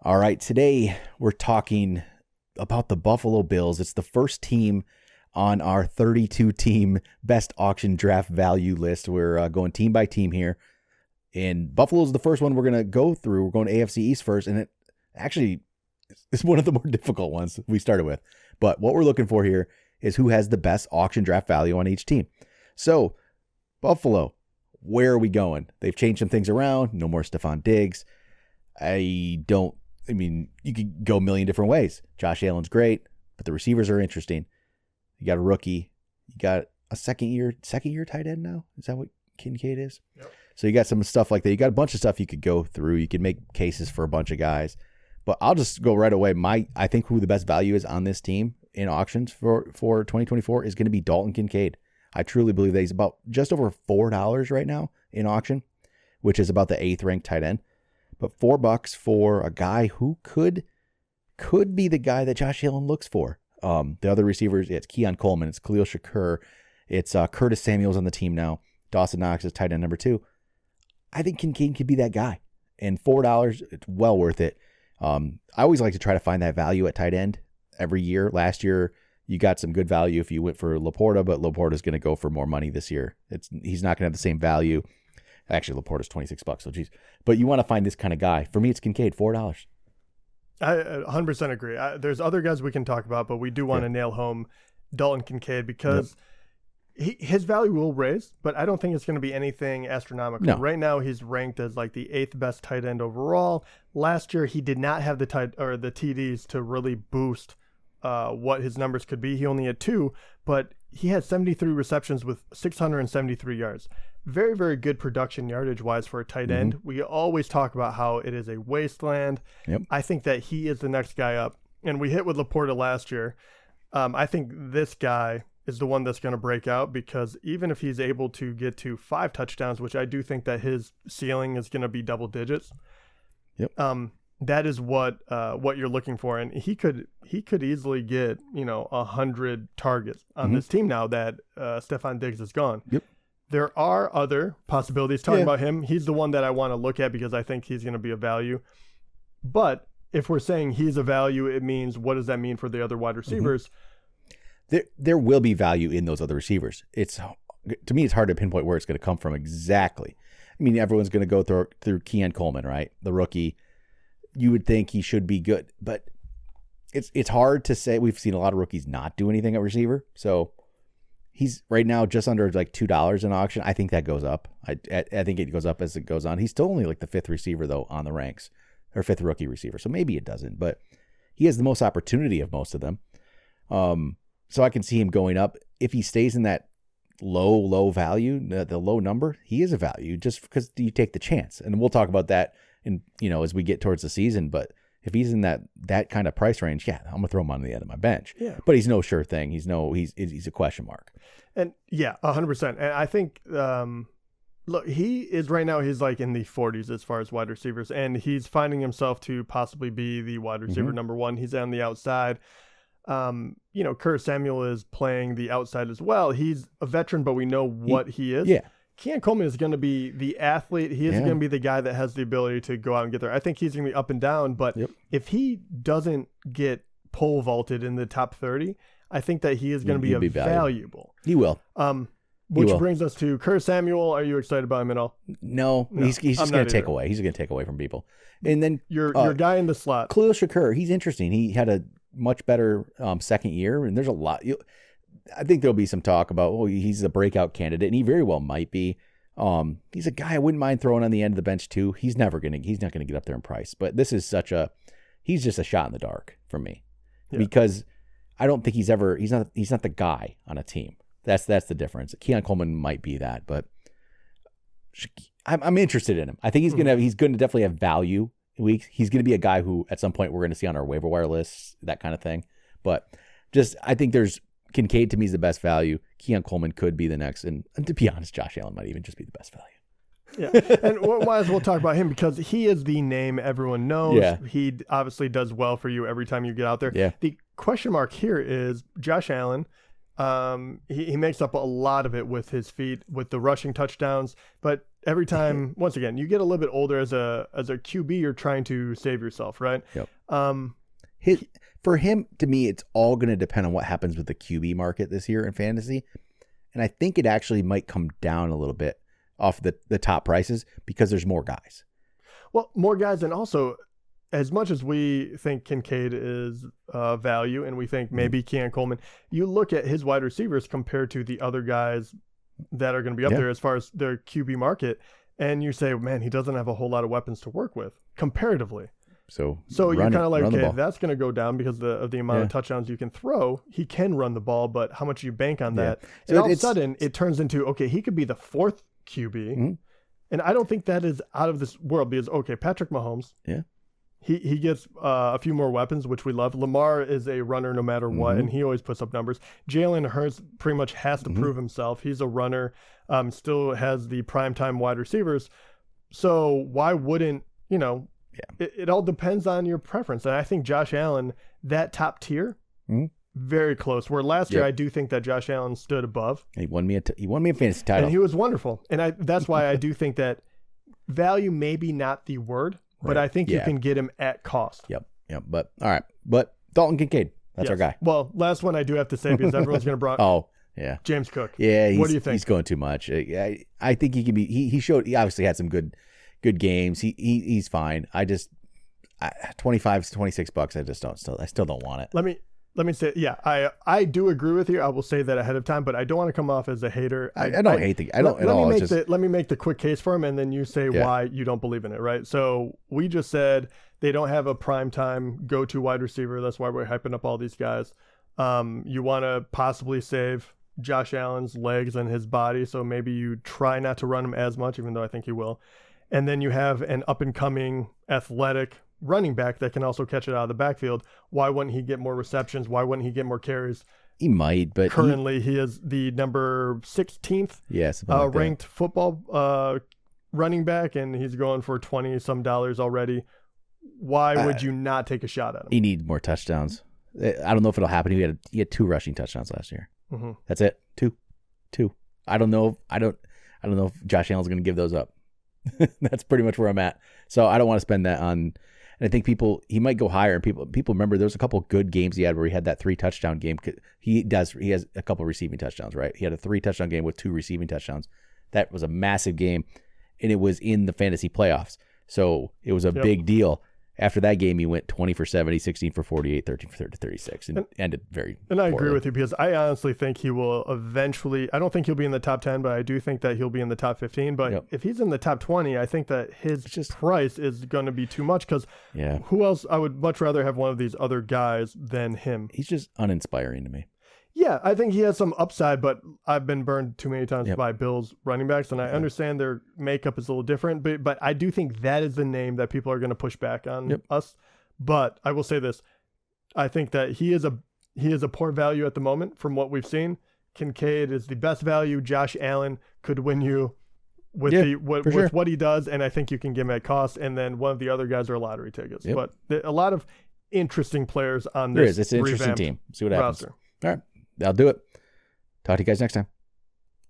All right, today we're talking about the Buffalo Bills. It's the first team on our 32-team best auction draft value list. We're going team by team here. And Buffalo's the first one we're going to go through. We're going AFC East first, and it actually is one of the more difficult ones we started with. But what we're looking for here is who has the best auction draft value on each team. So, Buffalo, where are we going? They've changed some things around. No more Stephon Diggs. You could go a million different ways. Josh Allen's great, but the receivers are interesting. You got a rookie. You got a second year tight end now. Is that what Kincaid is? Yep. So you got some stuff like that. You got a bunch of stuff you could go through. You could make cases for a bunch of guys. But I'll just go right away. I think who the best value is on this team in auctions for 2024 is going to be Dalton Kincaid. I truly believe that he's about just over $4 right now in auction, which is about the 8th ranked tight end. But $4 for a guy who could be the guy that Josh Allen looks for. The other receivers, it's Keon Coleman, it's Khalil Shakur, it's Curtis Samuel's on the team now. Dawson Knox is tight end number 2. I think Kincaid could be that guy. And $4, it's well worth it. I always like to try to find that value at tight end every year. Last year, you got some good value if you went for Laporta, but Laporta's going to go for more money this year. He's not going to have the same value. Actually, Laporta's $26, so geez. But you want to find this kind of guy. For me, it's Kincaid, $4. I 100% agree. There's other guys we can talk about, but we do want to nail home Dalton Kincaid because his value will raise, but I don't think it's going to be anything astronomical. No. Right now, he's ranked as like the 8th best tight end overall. Last year, he did not have the TDs to really boost what his numbers could be. He only had 2, but he had 73 receptions with 673 yards. Very, very good production yardage-wise for a tight end. We always talk about how it is a wasteland. Yep. I think that he is the next guy up. And we hit with Laporta last year. I think this guy is the one that's going to break out because even if he's able to get to 5 touchdowns, which I do think that his ceiling is going to be double digits, that is what you're looking for. And he could easily get 100 targets on this team now that Stephon Diggs is gone. Yep. There are other possibilities talking about him. He's the one that I want to look at because I think he's going to be a value. But if we're saying he's a value, it means what does that mean for the other wide receivers? There will be value in those other receivers. To me, it's hard to pinpoint where it's going to come from exactly. I mean, everyone's going to go through Keon Coleman, right? The rookie. You would think he should be good, but it's hard to say. We've seen a lot of rookies not do anything at receiver, so he's right now just under like $2 in auction. I think that goes up. I think it goes up as it goes on. He's still only like the 5th receiver though on the ranks, or 5th rookie receiver. So maybe it doesn't, but he has the most opportunity of most of them. So I can see him going up if he stays in that low value, the low number. He is a value just because you take the chance, and we'll talk about that as we get towards the season. But if he's in that kind of price range, I'm gonna throw him on the end of my bench. Yeah. But he's no sure thing. He's a question mark. And 100%. And I think look, he is right now. He's like in the 40s as far as wide receivers, and he's finding himself to possibly be the wide receiver number 1. He's on the outside. Curtis Samuel is playing the outside as well. He's a veteran, but we know what he is. Yeah. Keon Coleman is going to be the athlete. He is going to be the guy that has the ability to go out and get there. I think he's going to be up and down, but if he doesn't get pole vaulted in the top 30, I think that he is going to be valuable. He will. Which brings us to Curtis Samuel. Are you excited about him at all? No. He's just going to take away. He's going to take away from people. And then your guy in the slot, Khalil Shakur. He's interesting. He had a much better second year, and there's a lot. I think there'll be some talk about, he's a breakout candidate, and he very well might be. He's a guy I wouldn't mind throwing on the end of the bench too. He's not going to get up there in price, but this is he's just a shot in the dark for me because I don't think he's not the guy on a team. That's the difference. Keon Coleman might be that, but I'm interested in him. I think he's going to definitely have value weeks. He's going to be a guy who at some point we're going to see on our waiver wire lists, that kind of thing. But I think Kincaid to me is the best value. Keon Coleman could be the next. And to be honest, Josh Allen might even just be the best value. Yeah, and we might as well talk about him because he is the name everyone knows. Yeah. He obviously does well for you every time you get out there. Yeah. The question mark here is Josh Allen. He makes up a lot of it with his feet, with the rushing touchdowns. But every time, once again, you get a little bit older as a QB, you're trying to save yourself, right? Yep. For him, to me, it's all going to depend on what happens with the QB market this year in fantasy. And I think it actually might come down a little bit off the top prices because there's more guys. Well, more guys, and also, as much as we think Kincaid is value and we think maybe Keon Coleman, you look at his wide receivers compared to the other guys that are going to be up there as far as their QB market, and you say, man, he doesn't have a whole lot of weapons to work with comparatively. So you're kind of like, okay, that's going to go down because of the amount of touchdowns you can throw. He can run the ball, but how much you bank on that? So and all of a sudden, it turns into, okay, he could be the fourth QB. Mm-hmm. And I don't think that is out of this world because, okay, Patrick Mahomes, he gets a few more weapons, which we love. Lamar is a runner no matter what, and he always puts up numbers. Jalen Hurts pretty much has to prove himself. He's a runner, still has the primetime wide receivers. So why wouldn't, it all depends on your preference. And I think Josh Allen, that top tier, very close. Where last year, I do think that Josh Allen stood above. He won me a fantasy title. And he was wonderful. And that's why I do think that value maybe not the word, but I think you can get him at cost. Yep. But all right. But Dalton Kincaid, that's our guy. Well, last one I do have to say because everyone's going to bring James Cook. Yeah. What do you think? He's going too much. I think he can be. He obviously had some good games. He's fine. I just $25 to $26. I still don't want it. Let me say, I do agree with you. I will say that ahead of time, but I don't want to come off as a hater. I don't hate the. I don't at all. Let me make the quick case for him, and then you say why you don't believe in it. Right? So we just said they don't have a primetime go-to wide receiver. That's why we're hyping up all these guys. You want to possibly save Josh Allen's legs and his body, so maybe you try not to run him as much, even though I think he will. And then you have an up-and-coming athletic running back that can also catch it out of the backfield. Why wouldn't he get more receptions? Why wouldn't he get more carries? He might, but currently he is the number 16th ranked football running back, and he's going for $20-some already. Why would you not take a shot at him? He needs more touchdowns. I don't know if it'll happen. He had 2 rushing touchdowns last year. Mm-hmm. That's it. Two. I don't know. I don't know if Josh Allen's going to give those up. That's pretty much where I'm at. So I don't want to spend that on. And I think he might go higher. And people remember there was a couple of good games he had where he had that 3 touchdown game. He has a couple of receiving touchdowns, right? He had a 3 touchdown game with 2 receiving touchdowns. That was a massive game, and it was in the fantasy playoffs. So it was a big deal. After that game, he went 20 for 70, 16 for 48, 13 for 36, and ended very And I poorly. agree with you because I honestly think he will eventually, I don't think he'll be in the top 10, but I do think that he'll be in the top 15. But if he's in the top 20, I think that his price is going to be too much because who else? I would much rather have one of these other guys than him. He's just uninspiring to me. Yeah, I think he has some upside, but I've been burned too many times by Bills running backs, and I understand their makeup is a little different, but I do think that is the name that people are going to push back on us. But I will say this. I think that he is a poor value at the moment from what we've seen. Kincaid is the best value. Josh Allen could win you with what he does, and I think you can get him at cost. And then one of the other guys are lottery tickets. But a lot of interesting players on this. There is. It's an interesting team. See what happens. Roster. All right. That'll do it. Talk to you guys next time.